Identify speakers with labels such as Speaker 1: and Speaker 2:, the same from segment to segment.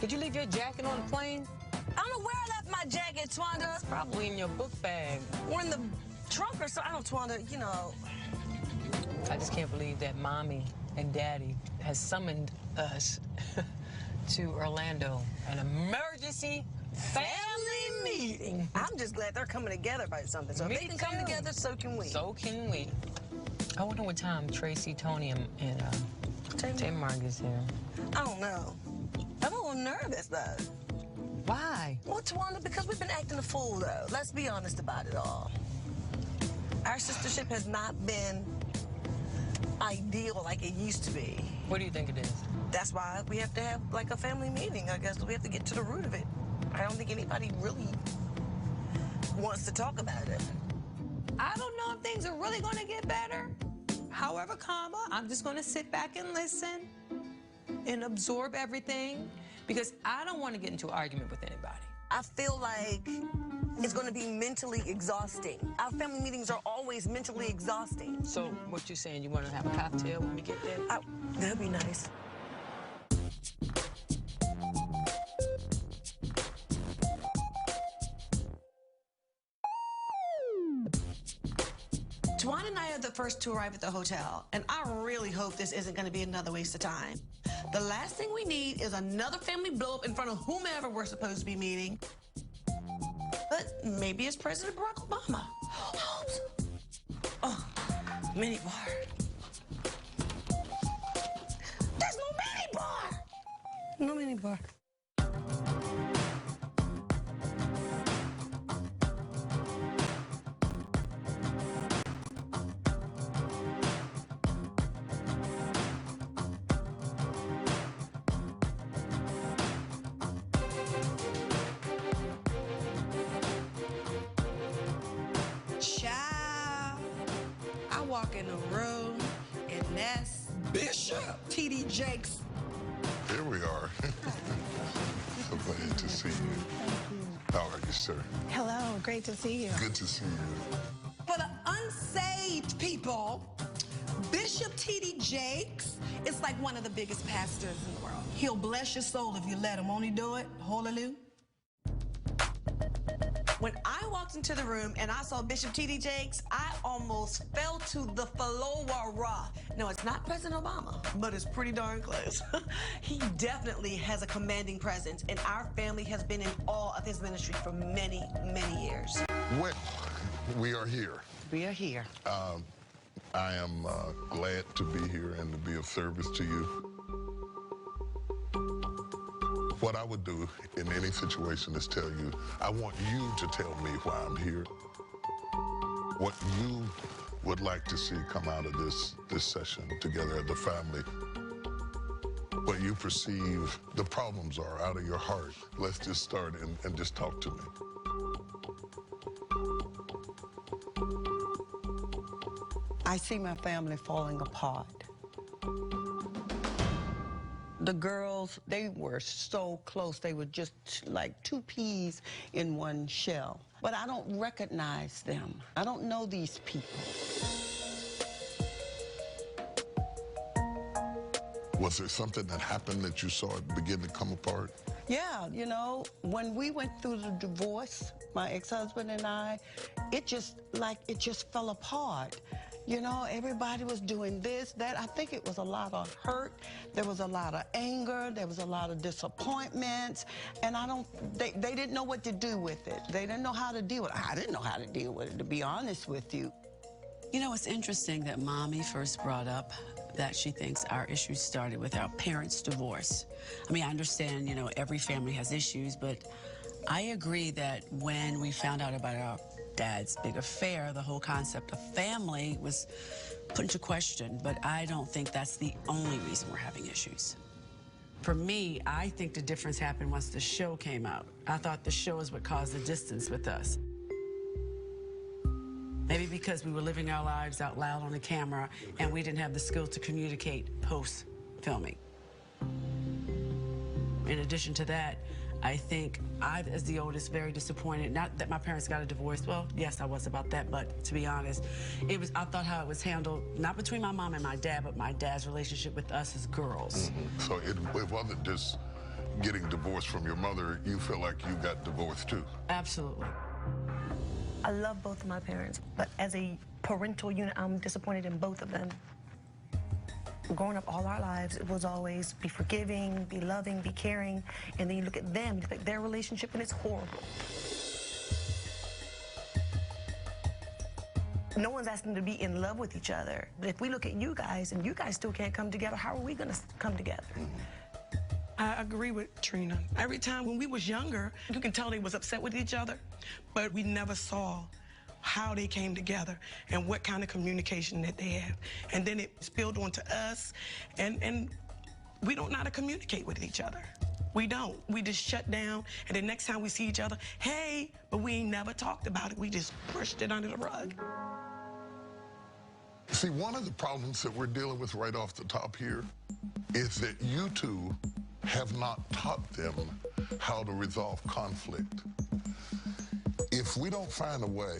Speaker 1: Did you leave your jacket on the plane?
Speaker 2: I don't know where I left my jacket, Twanda.
Speaker 1: It's probably in your book bag.
Speaker 2: Or in the trunk or so. I don't, Twanda, you know.
Speaker 1: I just can't believe that Mommy and Daddy has summoned us to Orlando. An emergency family meeting.
Speaker 2: I'm just glad they're coming together by something. So if they can come together, so can we.
Speaker 1: So can we. I wonder what time Tracy, Tony, and Tamar gets here.
Speaker 2: I don't know. I'm a little nervous, though.
Speaker 1: Why?
Speaker 2: Well, Twanda, because we've been acting a fool, though. Let's be honest about it all. Our sistership has not been ideal like it used to be.
Speaker 1: What do you think it is?
Speaker 2: That's why we have to have, like, a family meeting. I guess we have to get to the root of it. I don't think anybody really wants to talk about it.
Speaker 3: I don't know if things are really going to get better. However, I'm just going to sit back and listen and absorb everything because I don't want to get into an argument with anybody.
Speaker 2: I feel like it's going to be mentally exhausting. Our family meetings are always mentally exhausting.
Speaker 1: So what you saying, you want to have a cocktail when we get there?
Speaker 2: That'd be nice. Twanda and I are the first to arrive at the hotel, and I really hope this isn't going to be another waste of time. The last thing we need is another family blow-up in front of whomever we're supposed to be meeting. But maybe it's President Barack Obama. Oh, mini bar. There's no mini bar. No mini bar. Walk in the room, and that's Bishop T.D. Jakes.
Speaker 4: Here we are. So glad to see you. How are you, sir?
Speaker 5: Hello, great to see you.
Speaker 4: Good to see you.
Speaker 2: For the unsaved people, Bishop T.D. Jakes is like one of the biggest pastors in the world. He'll bless your soul if you let him. Won't he do it? Hallelujah. When I walked into the room and I saw Bishop T.D. Jakes, I almost fell to the floor. No, it's not President Obama, but it's pretty darn close. He definitely has a commanding presence, and our family has been in awe of his ministry for many, many years.
Speaker 4: Well, we are here.
Speaker 2: We are here.
Speaker 4: I am glad to be here and to be of service to you. What I would do in any situation is tell you, I want you to tell me why I'm here, what you would like to see come out of this session together as a family, what you perceive the problems are out of your heart. Let's just start and just talk to me.
Speaker 6: I see my family falling apart. The girls, they were so close. They were just like two peas in one shell. But I don't recognize them. I don't know these people.
Speaker 4: Was there something that happened that you saw it begin to come apart?
Speaker 6: Yeah, you know, when we went through the divorce, my ex-husband and I, it just fell apart. You know, everybody was doing this, that. I think it was a lot of hurt. There was a lot of anger. There was a lot of disappointments. And they didn't know what to do with it. They didn't know how to deal with it. I didn't know how to deal with it, to be honest with you.
Speaker 7: You know, it's interesting that Mommy first brought up that she thinks our issues started with our parents' divorce. I mean, I understand, you know, every family has issues, but I agree that when we found out about our Dad's big affair, the whole concept of family was put into question, but I don't think that's the only reason we're having issues.
Speaker 3: For me, I think the difference happened once the show came out. I thought the show is what caused the distance with us. Maybe because we were living our lives out loud on the camera and we didn't have the skills to communicate post-filming. In addition to that, I think I, as the oldest, very disappointed. Not that my parents got a divorce. Well, yes, I was about that, but to be honest, I thought how it was handled, not between my mom and my dad, but my dad's relationship with us as girls.
Speaker 4: Mm-hmm. So it wasn't just getting divorced from your mother, you feel like you got divorced too.
Speaker 7: Absolutely.
Speaker 2: I love both of my parents, but as a parental unit, I'm disappointed in both of them. Growing up all our lives, it was always be forgiving, be loving, be caring, and then you look at them, you look at their relationship, and it's horrible. No one's asking to be in love with each other. But if we look at you guys, and you guys still can't come together, how are we gonna come together?
Speaker 8: I agree with Trina. Every time when we was younger, you can tell they was upset with each other, but we never saw how they came together and what kind of communication that they have. And then it spilled onto us, and we don't know how to communicate with each other. We don't. We just shut down, and the next time we see each other, hey, but we ain't never talked about it. We just pushed it under the rug.
Speaker 4: See, one of the problems that we're dealing with right off the top here is that you two have not taught them how to resolve conflict. If we don't find a way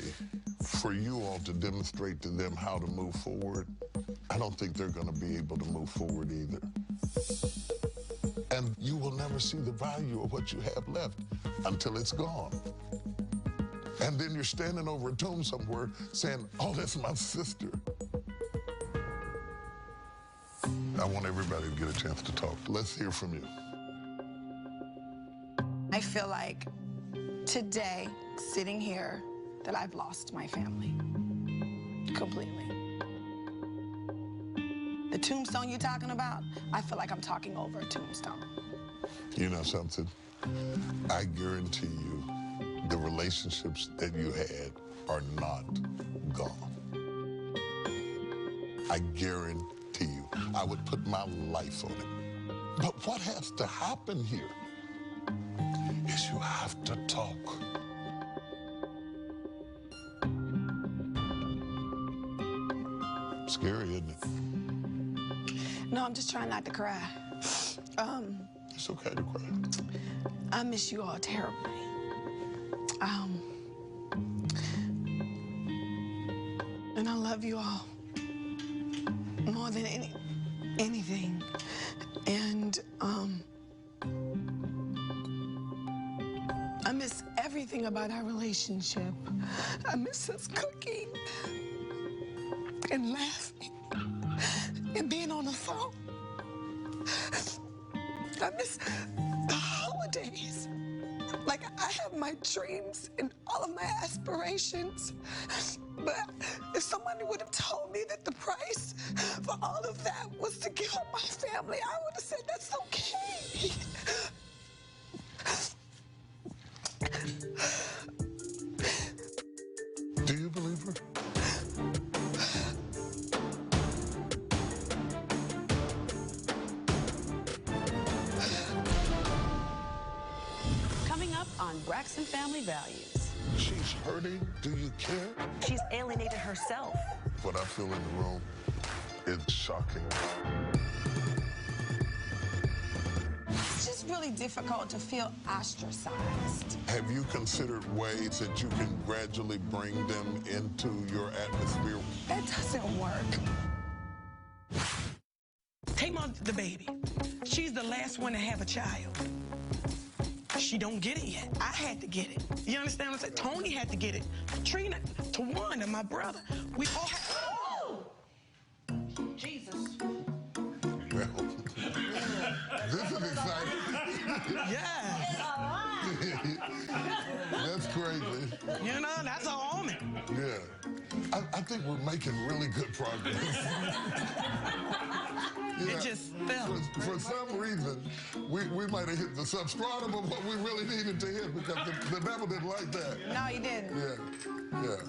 Speaker 4: for you all to demonstrate to them how to move forward, I don't think they're going to be able to move forward either. And you will never see the value of what you have left until it's gone. And then you're standing over a tomb somewhere saying, oh, that's my sister. I want everybody to get a chance to talk. Let's hear from you.
Speaker 5: I feel like today, sitting here, that I've lost my family completely. The tombstone you're talking about, I feel like I'm talking over a tombstone.
Speaker 4: You know something? I guarantee you the relationships that you had are not gone. I guarantee you. I would put my life on it. But what has to happen here is you have to talk. Scary, isn't it?
Speaker 5: No, I'm just trying not to cry.
Speaker 4: It's okay to cry.
Speaker 5: I miss you all terribly. And I love you all more than anything. And I miss everything about our relationship. I miss us cooking and laughing and being on the phone. I miss the holidays. Like, I have my dreams and all of my aspirations. But if somebody would have told me that the price for all of that was to give up my family, I would have said, that's okay.
Speaker 4: Do you believe her?
Speaker 7: Coming up on Braxton Family Values.
Speaker 4: She's hurting. Do you care?
Speaker 2: She's alienated herself.
Speaker 4: What I feel in the room is shocking.
Speaker 5: It's just really difficult to feel ostracized.
Speaker 4: Have you considered ways that you can gradually bring them into your atmosphere?
Speaker 5: That doesn't work.
Speaker 8: Take the baby. She's the last one to have a child. She don't get it yet. I had to get it. You understand what I'm saying? Tony had to get it. Trina, Tawanda, my brother. We all had... Oh! Jesus.
Speaker 4: Well, this is exciting.
Speaker 8: Yeah.
Speaker 4: That's crazy.
Speaker 8: You know, that's a omen.
Speaker 4: Yeah. I think we're making really good progress.
Speaker 8: It just fell.
Speaker 4: For some reason, we might have hit the substratum of what we really needed to hit because the devil didn't like that.
Speaker 5: No, he didn't.
Speaker 4: Yeah, yeah.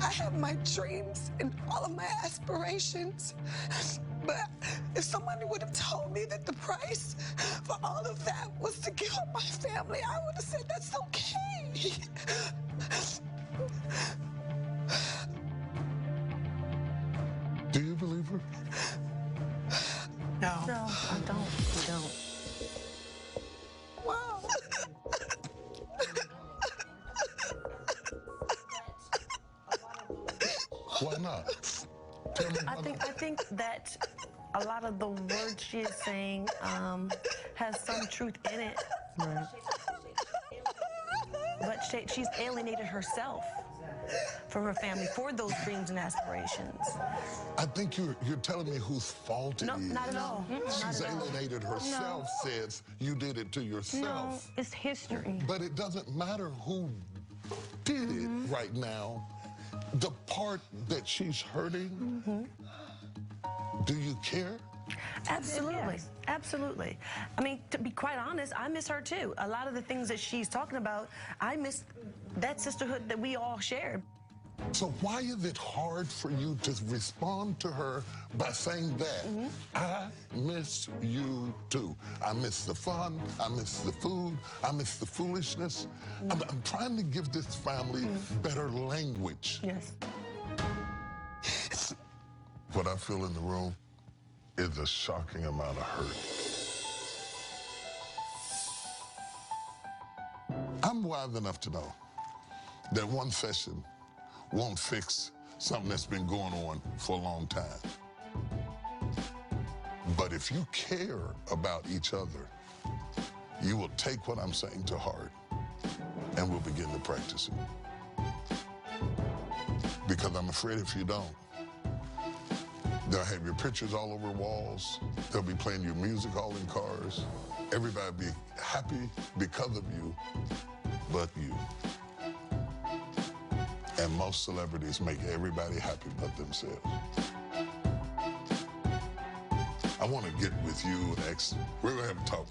Speaker 5: I have my dreams and all of my aspirations. But if somebody would have told me that the price for all of that was to give up my family, I would have said, that's okay.
Speaker 4: Do you believe her?
Speaker 8: No.
Speaker 2: No, I don't. I don't.
Speaker 5: Wow.
Speaker 4: Why not?
Speaker 2: I think that a lot of the words she is saying has some truth in it.
Speaker 1: Right.
Speaker 2: But she's alienated herself from her family for those dreams and aspirations.
Speaker 4: I think you're telling me whose fault it
Speaker 2: No,
Speaker 4: is.
Speaker 2: not at all.
Speaker 4: She's alienated herself, says you did it to yourself.
Speaker 2: No, it's history.
Speaker 4: But it doesn't matter who did it right now. The part that she's hurting, do you care?
Speaker 2: Absolutely.
Speaker 3: Yes.
Speaker 2: Absolutely. I mean, to be quite honest, I miss her too. A lot of the things that she's talking about, I miss that sisterhood that we all shared.
Speaker 4: So why is it hard for you to respond to her by saying that? I miss you too. I miss the fun. I miss the food. I miss the foolishness. I'm trying to give this family better language.
Speaker 2: Yes.
Speaker 4: What I feel in the room is a shocking amount of hurt. I'm wise enough to know that one session won't fix something that's been going on for a long time. But if you care about each other, you will take what I'm saying to heart and we'll begin to practice it. Because I'm afraid if you don't, they'll have your pictures all over walls. They'll be playing your music all in cars. Everybody will be happy because of you, but you. And most celebrities make everybody happy but themselves. I want to get with you and X. We're going to have a talk.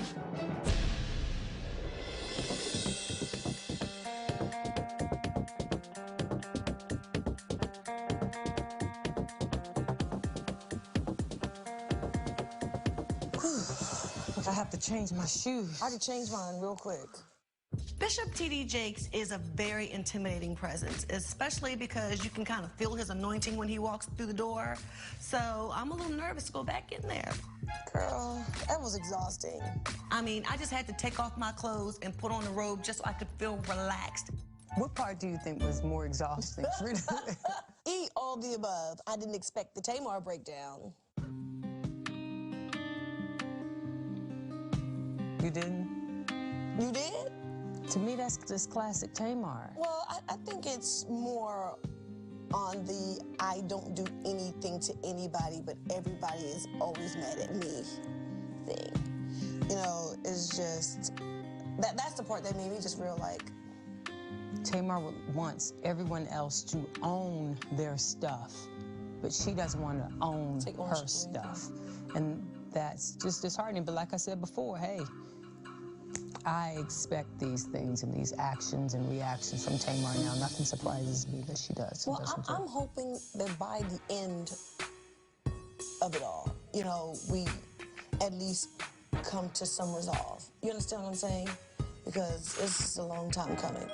Speaker 9: I have to change my shoes. I can change mine real quick.
Speaker 2: Bishop T.D. Jakes is a very intimidating presence, especially because you can kind of feel his anointing when he walks through the door. So I'm a little nervous to go back in there.
Speaker 9: Girl, that was exhausting.
Speaker 2: I mean, I just had to take off my clothes and put on a robe just so I could feel relaxed.
Speaker 1: What part do you think was more exhausting?
Speaker 9: Eat all the above. I didn't expect the Tamar breakdown.
Speaker 1: You didn't?
Speaker 9: You did?
Speaker 1: To me, that's just classic Tamar.
Speaker 9: Well, I think it's more on the I don't do anything to anybody, but everybody is always mad at me thing. You know, it's just, that's the part that made me just real like.
Speaker 1: Tamar wants everyone else to own their stuff, but she doesn't want to own her stuff. And that's just disheartening. But like I said before, hey, I expect these things and these actions and reactions from Tamar now. Nothing surprises me that she does.
Speaker 9: Well, I'm hoping that by the end of it all, you know, we at least come to some resolve. You understand what I'm saying? Because it's just a long time coming.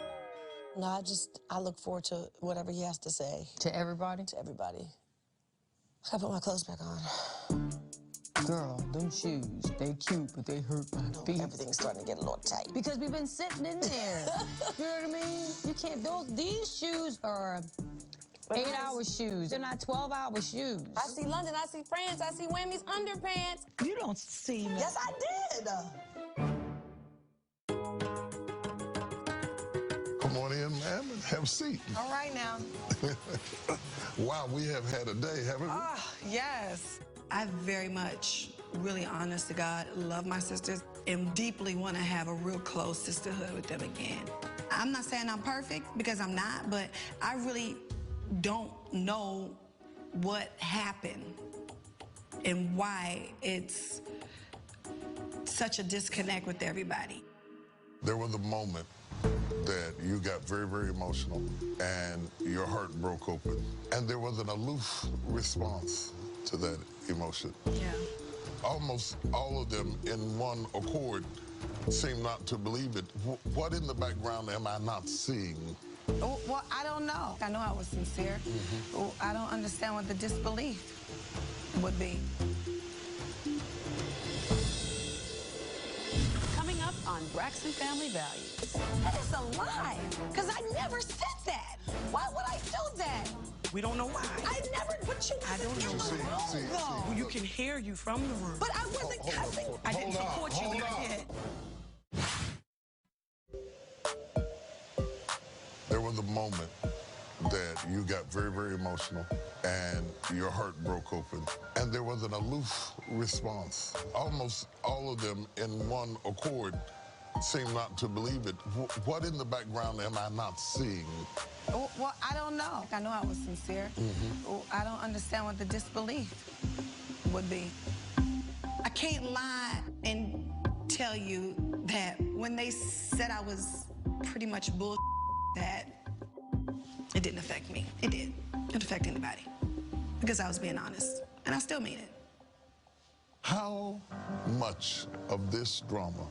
Speaker 9: No, I look forward to whatever he has to say.
Speaker 1: To everybody?
Speaker 9: To everybody. I gotta put my clothes back on.
Speaker 1: Girl, them shoes, they cute, but they hurt my feet.
Speaker 9: Everything's starting to get a little tight.
Speaker 1: Because we've been sitting in there. You know what I mean? You can't, these shoes are 8-hour shoes. They're not 12-hour shoes.
Speaker 9: I see London, I see France, I see Whammy's underpants.
Speaker 1: You don't see me.
Speaker 9: Yes, I did.
Speaker 4: Come on in, ma'am, and have a seat.
Speaker 5: All right now.
Speaker 4: Wow, we have had a day, haven't we?
Speaker 5: Yes. I very much, really honest to God, love my sisters and deeply want to have a real close sisterhood with them again. I'm not saying I'm perfect, because I'm not, but I really don't know what happened and why it's such a disconnect with everybody.
Speaker 4: There was a moment that you got very, very emotional and your heart broke open. And there was an aloof response to that emotion.
Speaker 5: Yeah.
Speaker 4: Almost all of them in one accord seem not to believe it. What in the background am I not seeing?
Speaker 5: Oh, well, I don't know. I know I was sincere. Well, I don't understand what the disbelief would be.
Speaker 7: Coming up on Braxton Family Values.
Speaker 5: That is a lie, because I never said that. Why would I do that?
Speaker 8: We don't know why.
Speaker 5: I never put you.
Speaker 8: I don't know why.
Speaker 4: See,
Speaker 8: You can hear you from the room.
Speaker 5: But I wasn't cussing.
Speaker 8: I didn't support you when you did.
Speaker 4: There was a moment that you got very, very emotional and your heart broke open. And there was an aloof response. Almost all of them in one accord seemed not to believe it. What in the background am I not seeing?
Speaker 5: Well, I don't know. I know I was sincere. I don't understand what the disbelief would be. I can't lie and tell you that when they said I was pretty much bull, that it didn't affect me. It did. It didn't affect anybody. Because I was being honest. And I still mean it.
Speaker 4: How much of this drama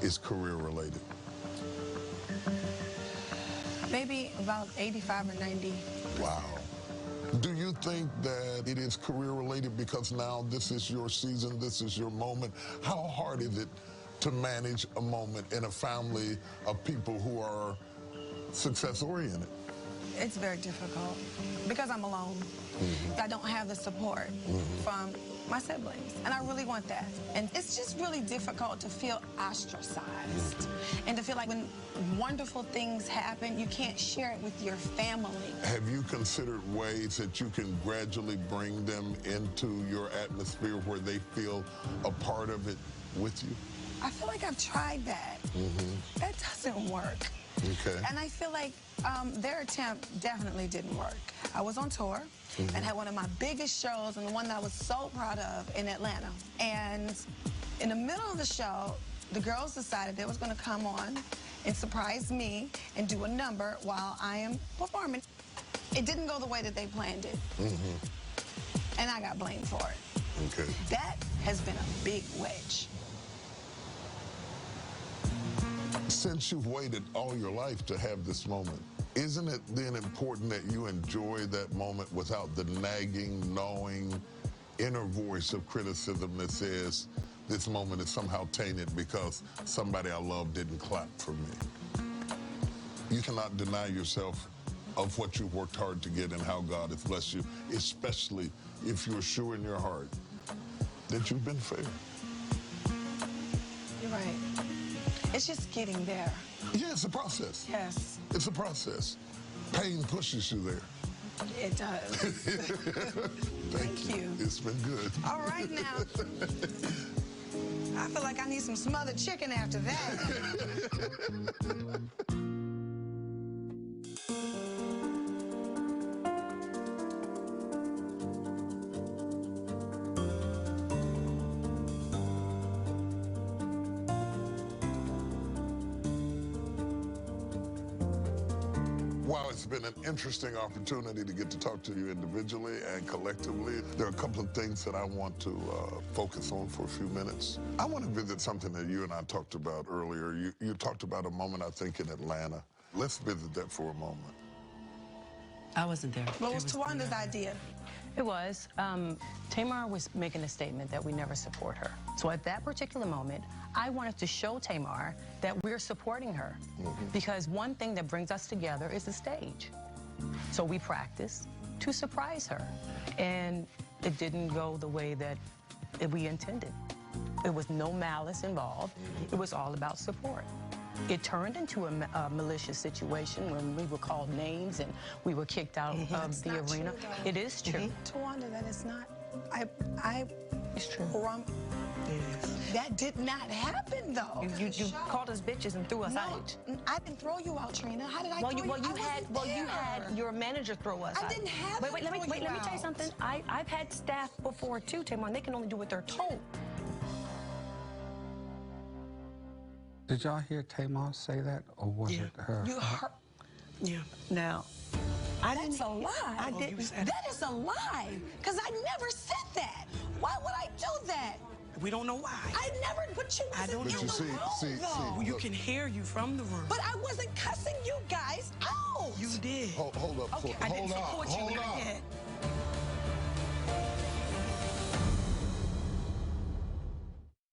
Speaker 4: is career related?
Speaker 5: Maybe about 85 or 90.
Speaker 4: Wow. Do you think that it is career related because now this is your season, this is your moment? How hard is it to manage a moment in a family of people who are success oriented?
Speaker 5: It's very difficult because I'm alone. I don't have the support from my siblings, and I really want that. And it's just really difficult to feel ostracized and to feel like when wonderful things happen, you can't share it with your family.
Speaker 4: Have you considered ways that you can gradually bring them into your atmosphere where they feel a part of it with you?
Speaker 5: I feel like I've tried that. That doesn't work.
Speaker 4: Okay.
Speaker 5: And I feel like their attempt definitely didn't work. I was on tour and had one of my biggest shows and the one that I was so proud of in Atlanta. And in the middle of the show, the girls decided they was gonna come on and surprise me and do a number while I am performing. It didn't go the way that they planned it. And I got blamed for it.
Speaker 4: Okay.
Speaker 5: That has been a big wedge.
Speaker 4: Since you've waited all your life to have this moment, isn't it then important that you enjoy that moment without the nagging, gnawing, inner voice of criticism that says this moment is somehow tainted because somebody I love didn't clap for me? You cannot deny yourself of what you've worked hard to get and how God has blessed you, especially if you're sure in your heart that you've been fair.
Speaker 5: You're right. It's just getting there.
Speaker 4: Yeah, it's a process.
Speaker 5: Yes.
Speaker 4: It's a process. Pain pushes you there.
Speaker 5: It does.
Speaker 4: Thank you. It's been good.
Speaker 5: All right now. I feel like I need some smothered chicken after that.
Speaker 4: Wow, it's been an interesting opportunity to get to talk to you individually and collectively. There are a couple of things that I want to focus on for a few minutes. I want to visit something that you and I talked about earlier. You talked about a moment, I think, in Atlanta. Let's visit that for a moment.
Speaker 7: I wasn't there.
Speaker 5: What was Tawanda's idea?
Speaker 1: It was. Tamar was making a statement that we never support her. So at that particular moment, I wanted to show Tamar that we're supporting her. Because one thing that brings us together is the stage. So we practiced to surprise her. And it didn't go the way that we intended. There was no malice involved. It was all about support. It turned into a malicious situation when we were called names and we were kicked out of the arena. It is true.
Speaker 5: Tawanda, that is not.
Speaker 1: It's true.
Speaker 5: That did not happen, though.
Speaker 3: You called us bitches and threw us out.
Speaker 5: I didn't throw you out, Trina. How did I throw you?
Speaker 3: You had your manager throw us out.
Speaker 5: I didn't have.
Speaker 3: Wait, let me tell you something. I've had staff before too, Tamar, and they can only do what they're told.
Speaker 10: Did y'all hear Tamar say that, or was it her?
Speaker 5: You heard.
Speaker 8: Yeah.
Speaker 6: Now,
Speaker 5: That's a lie.
Speaker 8: I didn't.
Speaker 5: That is a lie. Because I never said that. Why would I do that?
Speaker 8: We don't know why.
Speaker 5: I never put you
Speaker 8: I don't
Speaker 5: in
Speaker 8: know.
Speaker 5: the
Speaker 4: See,
Speaker 5: room, though.
Speaker 8: Well, you can hear you from the room.
Speaker 5: But I wasn't cussing you guys out.
Speaker 8: You did.
Speaker 4: Hold up.
Speaker 8: I didn't support you when you did.